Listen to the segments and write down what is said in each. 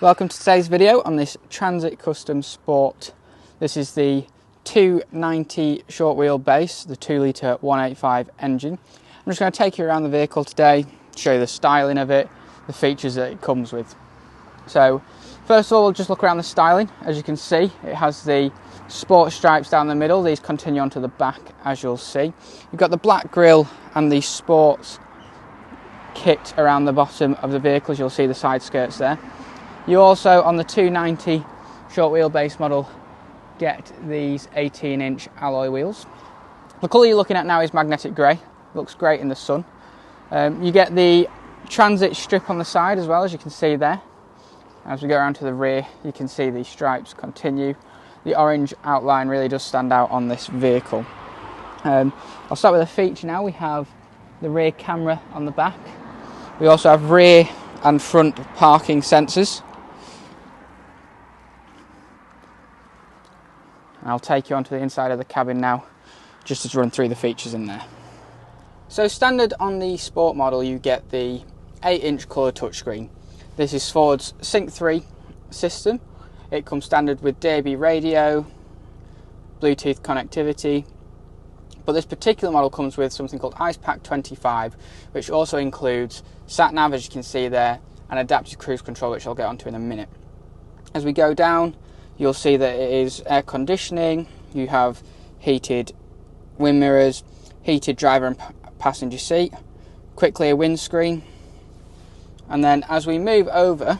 Welcome to today's video on this Transit Custom Sport. This is the 290 short wheelbase, the 2 litre 185 engine. I'm just going to take you around the vehicle today, show you the styling of it, the features that it comes with. So first of all, we'll just look around the styling. As you can see, it has the sport stripes down the middle. These continue onto the back, as you'll see. You've got the black grille and the sports kit around the bottom of the vehicle, as you'll see the side skirts there. You also, on the 290 short wheelbase model, get these 18-inch alloy wheels. The colour you're looking at now is magnetic grey. Looks great in the sun. You get the transit strip on the side as well, as you can see there. As we go around to the rear, you can see the stripes continue. The orange outline really does stand out on this vehicle. I'll start with a feature now. We have the rear camera on the back. We also have rear and front parking sensors. I'll take you onto the inside of the cabin now, just to run through the features in there. So standard on the Sport model, you get the 8-inch colour touchscreen. This is Ford's Sync 3 system. It comes standard with DAB radio, Bluetooth connectivity, but this particular model comes with something called IcePack 25, which also includes sat-nav, as you can see there, and adaptive cruise control, which I'll get onto in a minute. As we go down, you'll see that it is air conditioning, you have heated wind mirrors, heated driver and passenger seat, quick clear windscreen, and then as we move over,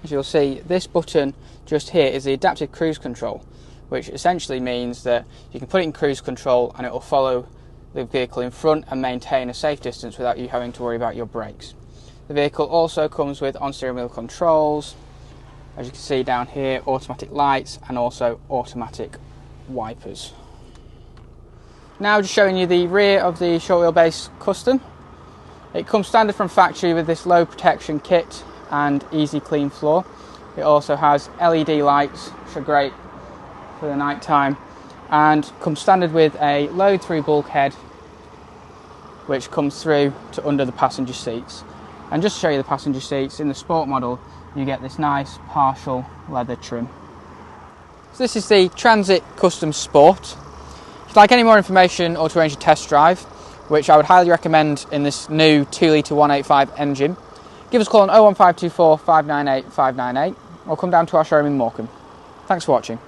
as you'll see, this button just here is the adaptive cruise control, which essentially means that you can put it in cruise control and it will follow the vehicle in front and maintain a safe distance without you having to worry about your brakes. The vehicle also comes with on-steering wheel controls, as you can see down here, automatic lights and also automatic wipers. Now just showing you the rear of the short wheelbase Custom. It comes standard from factory with this low protection kit and easy clean floor. It also has LED lights, which are great for the night time, and comes standard with a load through bulkhead which comes through to under the passenger seats. And just to show you the passenger seats, in the Sport model you get this nice partial leather trim. So this is the Transit Custom Sport. If you'd like any more information or to arrange a test drive, which I would highly recommend in this new 2 litre 185 engine, give us a call on 01524 598 598 or come down to our showroom in Morecambe. Thanks for watching.